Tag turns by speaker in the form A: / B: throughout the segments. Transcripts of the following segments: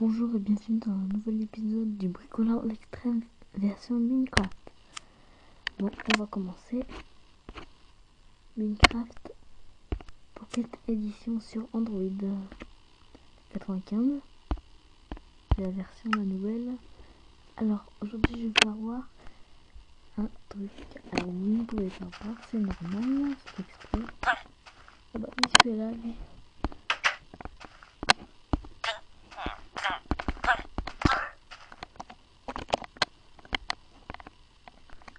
A: Bonjour et bienvenue dans un nouvel épisode du bricolage extrême version Minecraft. Bon, on va commencer. Minecraft Pocket Edition sur Android 95. C'est la version la nouvelle. Alors aujourd'hui je vais faire voir un truc. Alors vous ne pouvez pas voir, c'est normal, c'est exprès. Ah bah oui, celui-là, lui.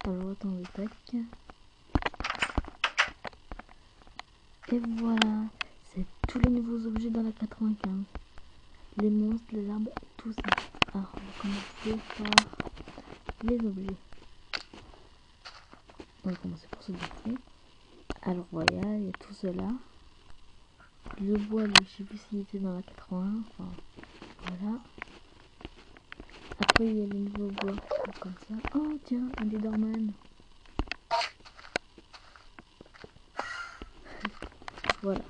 A: Alors attendez, tac. Et voilà, c'est tous les nouveaux objets dans la 95. Les monstres, les arbres, tout ça. Alors on va commencer par les objets. On va commencer par ce dessin. Alors voilà, il y a tout cela. Le bois, lui, je sais plus s'il était dans la 81. Enfin, voilà. Après, il y a les nouveaux bois comme ça. Oh tiens, un Leaderman. Voilà.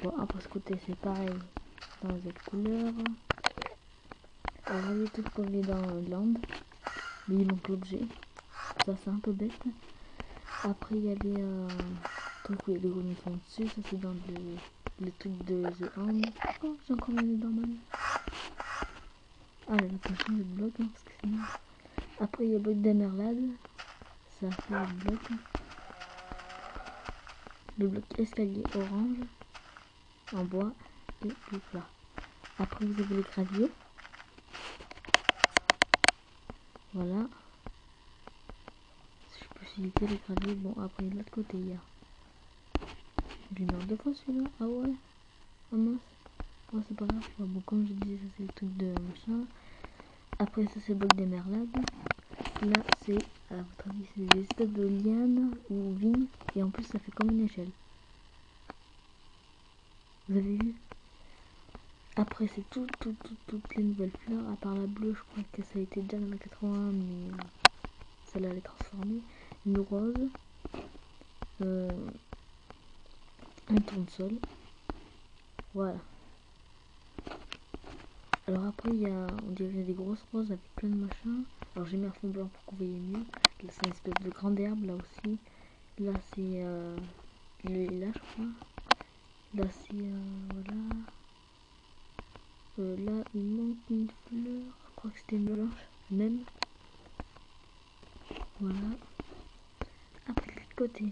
A: Bon, après ce côté, c'est pareil dans les autres couleurs. Alors, vous voyez tout comme il est dans Land. Mais il manque l'objet. Ça, c'est un peu bête. Après, il y a les trucs où il y a les gros moutons dessus. Ça, c'est dans les trucs de The Hand. Oh, j'ai encore mis Leaderman. Ah là, attention, le bloc, hein, parce que sinon... Après, il y a le bloc d'Emerald. Ça fait le bloc. Le bloc escalier orange. En bois. Et le plat. Après, vous avez les graviers. Voilà. Je sais plus s'il était les graviers. Bon, après, de l'autre côté, il y a... J'ai mis en deux fois celui-là. Ah ouais. Ah mince. Ouais, c'est pas grave. Bon, comme je disais, ça c'est le truc de machin. Après, ça c'est le bloc d'Emerald. Là, c'est, à votre avis, c'est des espèces de lianes ou vignes. Et en plus, ça fait comme une échelle. Vous avez vu? Après, c'est toutes les nouvelles fleurs. À part la bleue, je crois que ça a été déjà dans la 81, mais celle-là, elle est transformée. Une rose. Un tournesol. Voilà. Alors après, il y a, on dirait des grosses roses avec plein de machins. Alors j'ai mis un fond blanc pour que vous voyez mieux. Là, c'est une espèce de grande herbe, là aussi. Là, c'est le lilas, je crois. Là, c'est, voilà. Là, il manque une fleur. Je crois que c'était une blanche, même. Voilà. Après, de l'autre côté,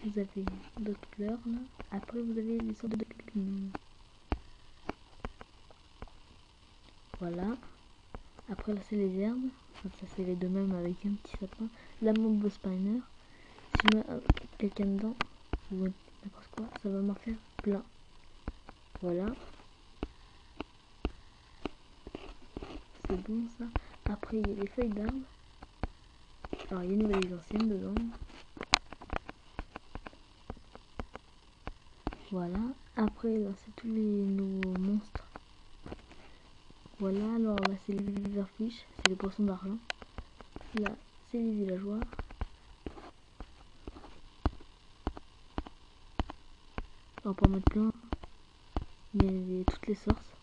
A: vous avez d'autres fleurs, là. Après, vous avez des sortes de... Voilà. Après, là, c'est les herbes. Ça, c'est les deux mêmes avec un petit sapin. La mob spiner. Si je mets quelqu'un dedans, ou n'importe quoi, ça va m'en faire plein. Voilà. C'est bon, ça. Après, il y a les feuilles d'arbre. Alors, il y a une nouvelle et ancienne dedans. Voilà. Après, là, c'est tous les nouveaux monstres. Voilà. Alors, là, c'est les Silverfish. C'est les poissons d'argent. Là, c'est les villageois. On peut en mettre plein. Il y a toutes les sortes.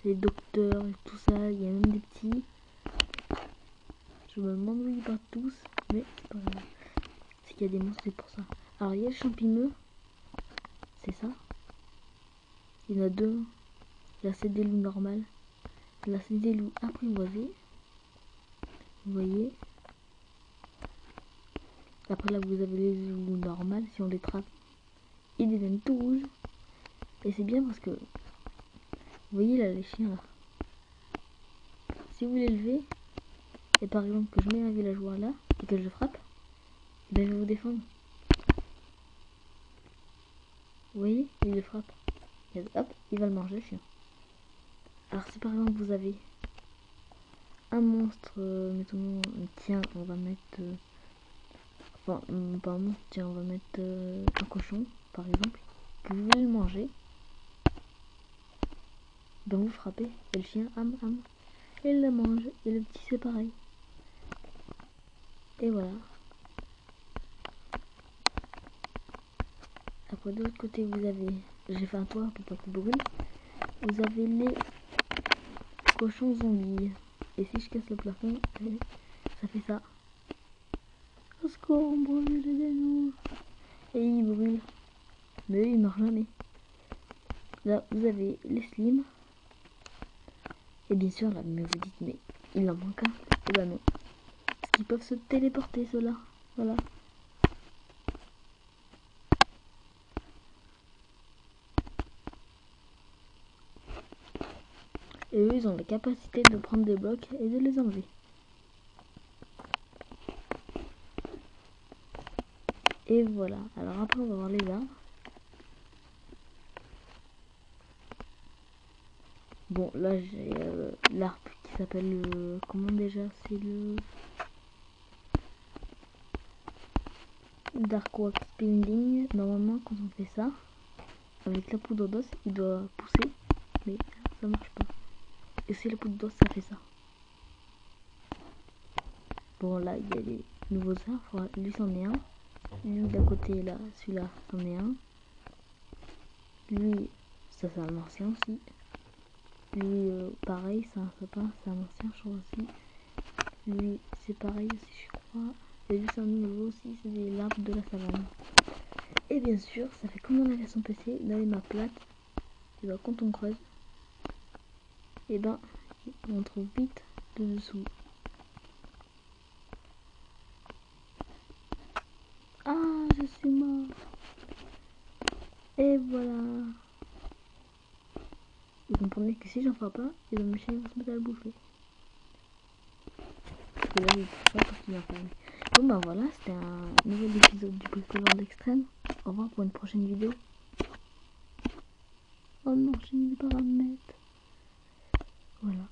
A: Les docteurs et tout ça. Il y a même des petits. Je me demande où ils partent tous. Mais c'est pas grave. C'est qu'il y a des monstres, c'est pour ça. Alors, il y a le champignon. C'est ça. Il y en a deux. Là, c'est des loups normales. Là, c'est des loups apprivoisés. Vous voyez. Après, là, vous avez les loups normales. Si on les trappe, ils deviennent tout rouges. Et c'est bien parce que... Vous voyez, là, les chiens, là. Si vous les levez, et par exemple que je mets un villageois là, et que je le frappe, ben, il va vous défendre. Vous voyez, il le frappe. Et hop, il va le manger, le chien. Alors, si par exemple, vous avez un monstre, mettons, tiens, on va mettre... enfin, pas un monstre, tiens, on va mettre un cochon, par exemple, que vous voulez le manger, ben vous frappez, et le chien, et il le mange, et le petit c'est pareil. Et voilà. quoi. De l'autre côté, vous avez... J'ai fait un toit pour pas qu'il brûle. Vous avez les cochons zombies. Et si je casse le plafond, ça fait ça. Au secours, on brûle, aidez-nous. Et il brûle. Mais il meurt jamais. Là, vous avez les slims. Et bien sûr, là, mais vous dites, mais il en manque un. Et ben non. Parce qu'ils peuvent se téléporter, ceux-là. Voilà. Et eux, ils ont la capacité de prendre des blocs et de les enlever. Et voilà. Alors après, on va voir les arbres. Bon, là, j'ai l'arbre qui s'appelle le... Comment déjà? C'est le... Dark Wax Binding. Normalement, quand on fait ça, avec la poudre d'os, il doit pousser. Mais ça marche pas. Et si la poudre d'os, ça fait ça. Bon, là, il y a les nouveaux arbres. Lui, c'en est un. Lui, d'à côté, là, celui-là, c'en est un. Lui, ça, c'est un ancien aussi. Lui, pareil, c'est un sapin, c'est un ancien, je crois aussi. Lui, c'est pareil aussi, je crois. Et lui, c'est un nouveau aussi, c'est des larves de la savane. Et bien sûr, ça fait comme dans la version PC, dans les maps plates. Et ben, quand on creuse, et ben, on trouve vite de dessous. Ah, je suis mort. Et voilà. Vous comprenez que si j'en fais pas, et ben, mes chiens vont se mettre à le bouffer. Et là, il touche pas parce qu'il est enfermé. Bon ben voilà, c'était un nouvel épisode du bricoleur d'extrême. Au revoir pour une prochaine vidéo. Oh non, j'ai mis les paramètres. Voilà.